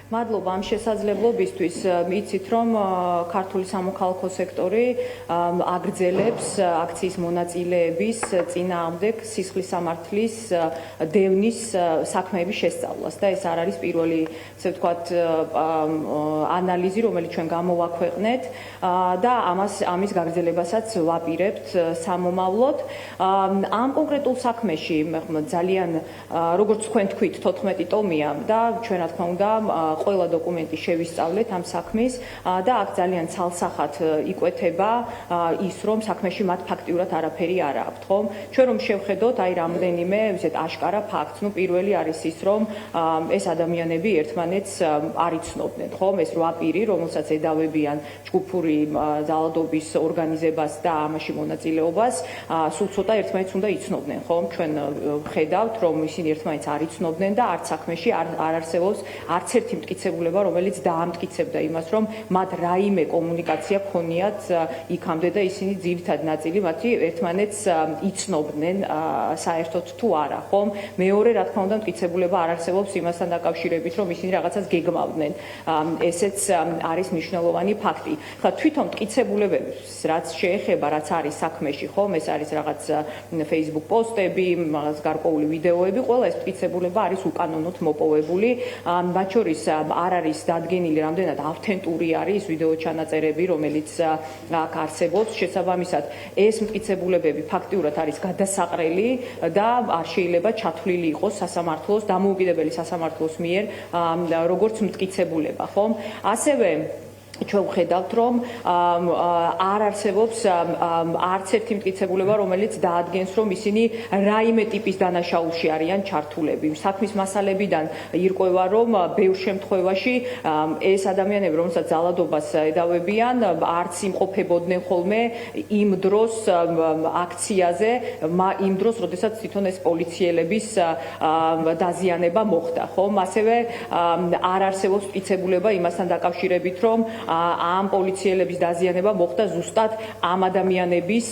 მადლობა ამ შესაძლებლობისთვის. Იცით, რომ ქართული სამოქალაქო სექტორი აგრძელებს აქციის მონაწილეების წინააღმდეგ სისხლის სამართლის დევნის საქმეების შესწავლას და ეს არ არის პირველი, ასე ვთქვათ, ანალიზი, რომელიც ჩვენ გამოვაქვეყნეთ და ამის გაგრძელებასაც ვაპირებთ სამომავლოდ. ამ კონკრეტულ საქმეში ძალიან, როგორც თქვენ თქვით, 14 ტომია და ჩვენ რა თქმა უნდა ყველა დოკუმენტი შევისწავლეთ ამ საქმის და აქ ძალიან ცალსახად იკვეთება ის, რომ საქმეში მათ ფაქტიურად არაფერი არ აქვთ, ხომ? ჩვენ რომ შევხედოთ, აი რამდენიმე ისეთ აშკარა ფაქტს, პირველი არის ის, რომ ეს ადამიანები ერთმანეთს არ იცნობდნენ, ხომ? ეს 8 პირი, რომელსაც ედავებიან ჯგუფური ძალადობის ორგანიზებას და ამაში მონაწილეობას, სულ ცოტა ერთმანეთს უნდა იცნობდნენ, ხომ? ჩვენ ვხედავთ, რომ ისინი ერთმანეთს არ იცნობდნენ და არც საქმეში არ არსებობს არც ერთი მტკიცებულება, რომელიც დაამტკიცებდა იმას, რომ მათ რაიმე კომუნიკაცია ქონიათ იქამდე და ისინი ძირითად ნაწილი მათი ერთმანეთს იცნობდნენ საერთოდ თუ არა, ხომ? მეორე, რა თქმა უნდა, მტკიცებულება არ არსებობს იმასთან დაკავშირებით, რომ ისინი რაღაცას გეგმავდნენ. ესეც არის მნიშვნელოვანი ფაქტი. ხა თვითონ მტკიცებულებებს, რაც შეეხება, რაც არის საქმეში, ხომ? ეს არის რაღაც Facebook პოსტები, გარკვეული ვიდეოები, ყველა ეს მტკიცებულება არის უკანონოდ მოპოვებული. მათ შორის არ არის დადგენილი, რამდენად ავთენტური არის ვიდეო ჩანაწერები, რომელიც აქ არსებობს. შესაბამისად, ეს მტკიცებულებები ფაქტიურად არის გადასაყრელი და არ შეიძლება ჩათვლილი იყოს სასამართლოს, დამოუკიდებელი სასამართლოს მიერ, როგორც მტკიცებულება, ხომ? ასევე ჩვენ ვხედავთ, რომ არ არსებობს არც ერთი მტკიცებულება, რომელიც დაადგენს, რომ ისინი რაიმე ტიპის დანაშაულში არიან ჩართულები. საქმის მასალებიდან ირკვევა, რომ ბევრ შემთხვევაში ეს ადამიანები, რომელსაც ძალადობას ედავებიან, არც იმყოფებოდნენ ხოლმე იმ დროს აქციაზე, იმ დროს, როდესაც თვითონ ეს პოლიციელების დაზიანება მოხდა, ხომ? ასევე არ არსებობს მტკიცებულება იმასთან დაკავშირებით, რომ ამ პოლიციელების დაზიანება მოხდა ზუსტად ამ ადამიანების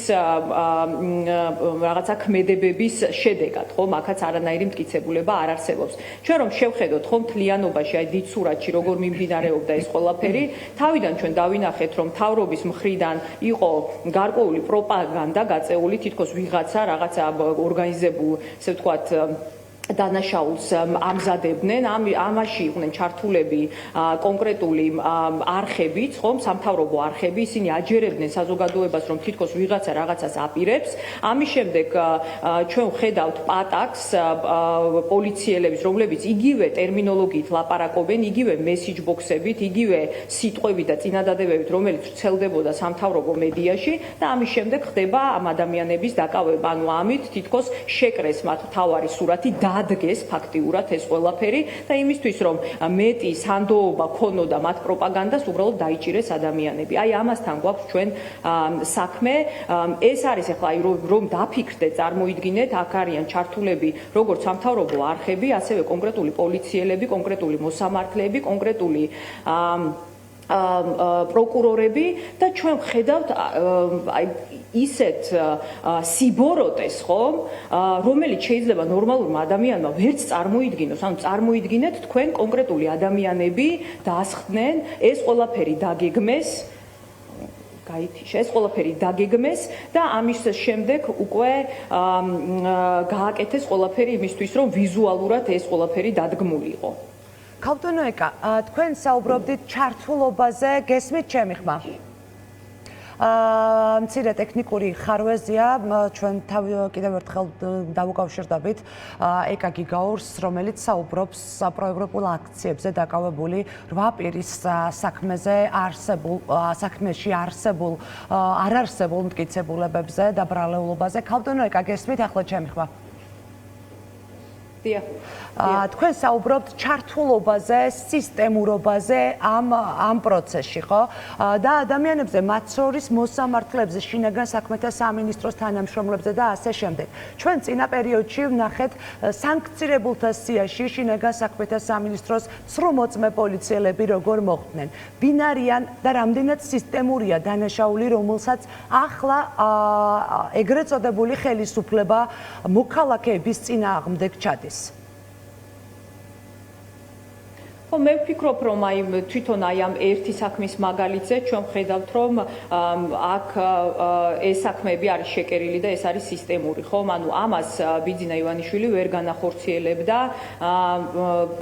რაღაცა ქმედებების შედეგად, ხომ? აქაც არანაირი მტკიცებულება არ არსებობს. ჩვენ რომ შევხედოთ, ხომ, მთლიანობაში, აი დიდ სურათში როგორ მიმდინარეობდა ეს ყველაფერი, თავიდან ჩვენ დავინახეთ, რომ მთავრობის მხრიდან იყო გარკვეული პროპაგანდა გაწეული, თითქოს ვიღაცა რაღაცა ორგანიზებულ, ესე ვთქვათ, დანაშაულს ამზადებდნენ, ამაში იყვნენ ჩართულები კონკრეტული არხებიც, ხომ, სამთავრობო არხები, ისინი აჯერებდნენ საზოგადოებას, რომ თითქოს ვიღაცა რაღაცას აპირებს. ამის შემდეგ ჩვენ ვხედავთ პატაკს პოლიციელების, რომლებიც იგივე ტერმინოლოგიით ლაპარაკობენ, იგივე მესიჯ ბოქსებით, იგივე სიტყვებით და წინადადებებით, რომელიც ვრცელდებოდა სამთავრობო მედიაში და ამის შემდეგ ხდება ამ ადამიანების დაკავება. ანუ ამით თითქოს შეკრეს მათ თავარი სურათი, ადგეს ფაქტიურად ეს ყველაფერი და იმისთვის, რომ მეტი სანდოობა ქონოდა მათ პროპაგანდას, უბრალოდ დაიჭირეს ადამიანები. აი ამასთან გვაქვს ჩვენ საქმე. ეს არის ახლა რომ დაფიქრდეთ, წარმოიდგინეთ, აქ არიან ჩართულები როგორც სამთავრობო არხები, ასევე კონკრეტული პოლიციელები, კონკრეტული მოსამართლეები, კონკრეტული პროკურორები და ჩვენ ვხედავთ აი ისეთ სიბოროტეს, ხომ, რომელიც შეიძლება ნორმალურმა ადამიანმა ვერც წარმოიდგინოს. ანუ წარმოიდგინეთ, თქვენ კონკრეტული ადამიანები დაასხდნენ, ეს ყველაფერი დაგეგმეს, ეს ყველაფერი დაგეგმეს და ამის შემდეგ უკვე გააკეთეს ყველაფერი იმისთვის, რომ ვიზუალურად ეს ყველაფერი დადგმულიყო. ქალბატონო ეკა, თქვენ საუბრობდით ჩართულობაზე, გესმით ჩემი ხმა? მცირე ტექნიკური ხარვეზია, ჩვენ კიდევ ერთხელ დავუკავშირდებით ეკა გიგაურს, რომელიც საუბრობს პროევროპულ აქციებზე დაკავებული 8 პირის საქმეში არ არსებულ მტკიცებულებებზე და ბრალეულობაზე. ქალბატონო ეკა, გესმით ახლა ჩემი ხმა? თქვენ საუბრობთ ჩართულობაზე, სისტემურობაზე ამ პროცესში, ხო? და ადამიანებზე, მათ შორის მოსამართლეებზე, შინაგან საქმეთა სამინისტროს თანამშრომლებზე და ასე შემდეგ. ჩვენ წინა პერიოდში ვნახეთ სანქცირებულთა სიაში შინაგან საქმეთა სამინისტროს სრულმოწმე პოლიციელები როგორ მოხვდნენ. ვინ არიან და რამდენად სისტემურია დანაშაული, რომელსაც ახლა ეგრეთ წოდებული ხელისუფლება მოქალაქეების წინააღმდეგ ჩადის? ხო, მე ვფიქრობ, რომ თვითონ ამ ერთი საქმის მაგალითზე ჩვენ ვხედავთ, რომ აქ ეს საქმეები არის შეკერილი და ეს არის სისტემური, ხომ? ანუ ამას ბიძინა ივანიშვილი ვერ განახორციელებდა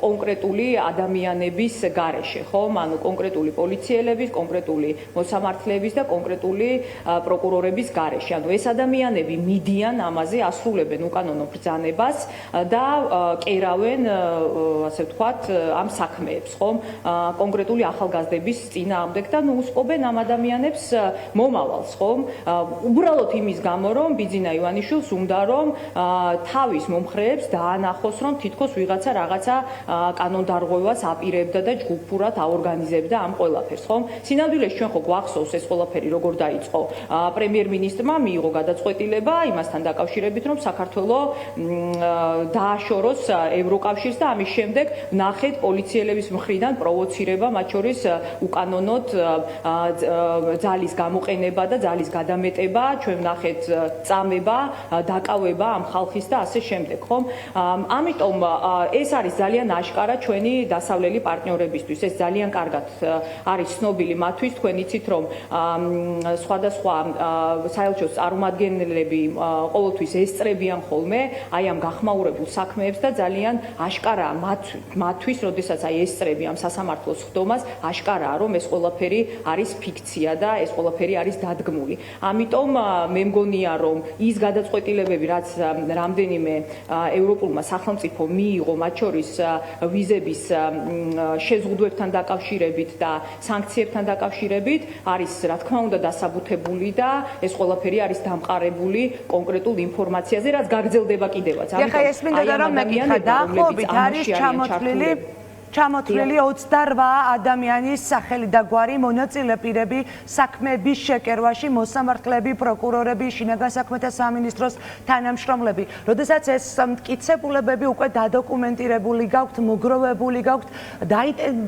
კონკრეტული ადამიანების გარეშე, ხომ? ანუ კონკრეტული პოლიციელების, კონკრეტული მოსამართლეების და კონკრეტული პროკურორების გარეშე. ანუ ეს ადამიანები მიდიან ამაზე, ასრულებენ უკანონო ბრძანებას და კერავენ, ასე ვთქვათ, ამ საქმეებს, ხომ? კონკრეტული ახალგაზრდების წინააღმდეგ და უსყობენ ამ ადამიანებს მომავალს, ხომ? უბრალოდ იმის გამო, რომ ბიძინა ივანიშვილს უნდა რომ თავის მომხრეებს დაანახოს, რომ თითქოს ვიღაცა რაღაცა კანონდარღვევას აპირებდა და ჯგუფურად აორგანიზებდა ამ ყველაფერს, ხომ? სინამდვილეში ჩვენ ხო გვახსოვს ეს ყველაფერი როგორ დაიწყო. პრემიერ-მინისტრმა მიიღო გადაწყვეტილება იმასთან დაკავშირებით, რომ საქართველო დააშოროს ევროკავშირს და ამის შემდეგ ნახეთ პოლიციელების მხრიდან პროვოცირება, მათ შორის უკანონოდ ძალის გამოყენება და ძალის გადამეტება, ჩვენ ნახეთ წამება, დაკავება ამ ხალხის და ასე შემდეგ, ხომ? ამიტომ ეს არის ძალიან აშკარა ჩვენი დასავლელი პარტნიორებისთვის. ეს ძალიან კარგად არის ცნობილი მათთვის, თქვენ იცით, რომ სხვადასხვა საელჩოს წარმომადგენლები ყოველთვის ესწრებიან ხოლმე აი ამ გახმაურებულ საქმეებს და ძალიან აშკარაა მათთვის, როდესაც აი ესწრები ამ სასამართლოს ხდომას, აშკარაა, რომ ეს ყველაფერი არის ფიქცია და ეს ყველაფერი არის დადგმული. ამიტომ მე მგონია, რომ ის გადაწყვეტილებები, რაც რამდენიმე ევროპულმა სახელმწიფომ მიიღო, მათ შორის ვიზების შეზღუდვებთან დაკავშირებით და სანქციებთან დაკავშირებით, არის რა თქმა უნდა დასაბუთებული და ეს ყველაფერი არის დამყარებული კონკრეტულ ინფორმაციაზე, რაც გაგრძელდება კიდევაც. ეხლა ეს მინდა რომ მეკითხა დაახლოებით არის ჩამოთვლილი 28 ადამიანის სახელი და გვარი მონაწილე პირები საქმეების შეკერვაში, მოსამართლეები, პროკურორები, შინაგან საქმეთა სამინისტროს თანამშრომლები. როდესაც ეს მტკიცებულებები უკვე დადოკუმენტირებული გაქვთ, მოგროვებული გაქვთ,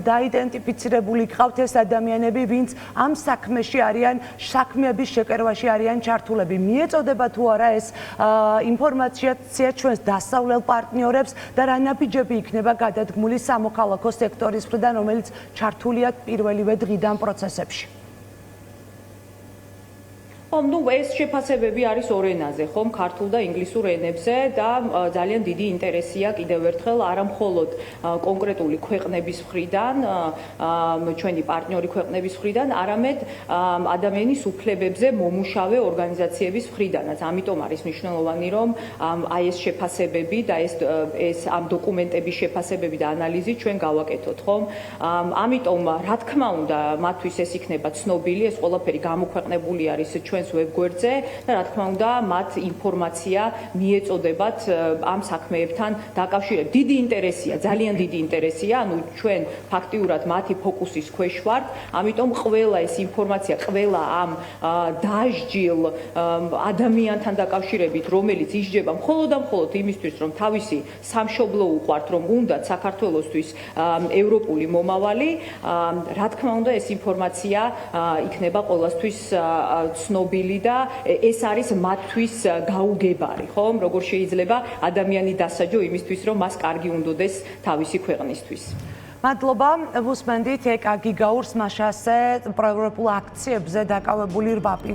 დაიდენტიფიცირებული გყავთ ეს ადამიანები, ვინც ამ საქმეში არიან, საქმეების შეკერვაში არიან ჩართულები. მიეწოდება თუ არა ეს ინფორმაცია ჩვენს დასავლელ პარტნიორებს და რა ნაბიჯები იქნება გადადგმული სამოქალაქო სექტორის მხრიდან, რომელიც ჩართულია პირველივე დღიდან პროცესებში. ხომ, ეს შეფასებები არის ორ ენაზე, ხომ, ქართულ და ინგლისურ ენებზე და ძალიან დიდი ინტერესია კიდევ ერთხელ არა მხოლოდ კონკრეტული ქვეყნების მხრიდან, ჩვენი პარტნიორი ქვეყნების მხრიდან, არამედ ადამიანის უფლებებზე მომუშავე ორგანიზაციების მხრიდანაც. ამიტომ არის მნიშვნელოვანი, რომ აი ეს შეფასებები და ეს ამ დოკუმენტების შეფასებები და ანალიზი ჩვენ გავაკეთოთ, ხომ? ამიტომ რა თქმა უნდა, მათთვის ეს იქნება ცნობილი, ეს ყველაფერი გამოქვეყნებული არის ჩვენს ვებგვერდზე და რა თქმა უნდა მათ ინფორმაცია მიეწოდებათ ამ საქმეებთან დაკავშირებით. დიდი ინტერესია, ძალიან დიდი ინტერესია, ანუ ჩვენ ფაქტიურად მათი ფოკუსის ქვეშ ვართ, ამიტომ ყველა ეს ინფორმაცია, ყველა ამ დაჟჯილ ადამიანთან დაკავშირებით, რომელიც ისჯება მხოლოდ და მხოლოდ იმისთვის, რომ თავისი სამშობლო უყვართ, რომ უნდათ საქართველოსთვის ევროპული მომავალი, რა თქმა უნდა ეს ინფორმაცია იქნება ყველასთვის ცნობილი და ეს არის მათთვის გაუგებარი, ხომ? როგორ შეიძლება ადამიანი დასაჯო იმისთვის, რომ მას კარგი უნდოდეს თავისი ქვეყნისთვის. მადლობა, ვუსმენდით ეკა გიგაურს მაშასე პროევროპულ აქციებზე დაკავებული რბა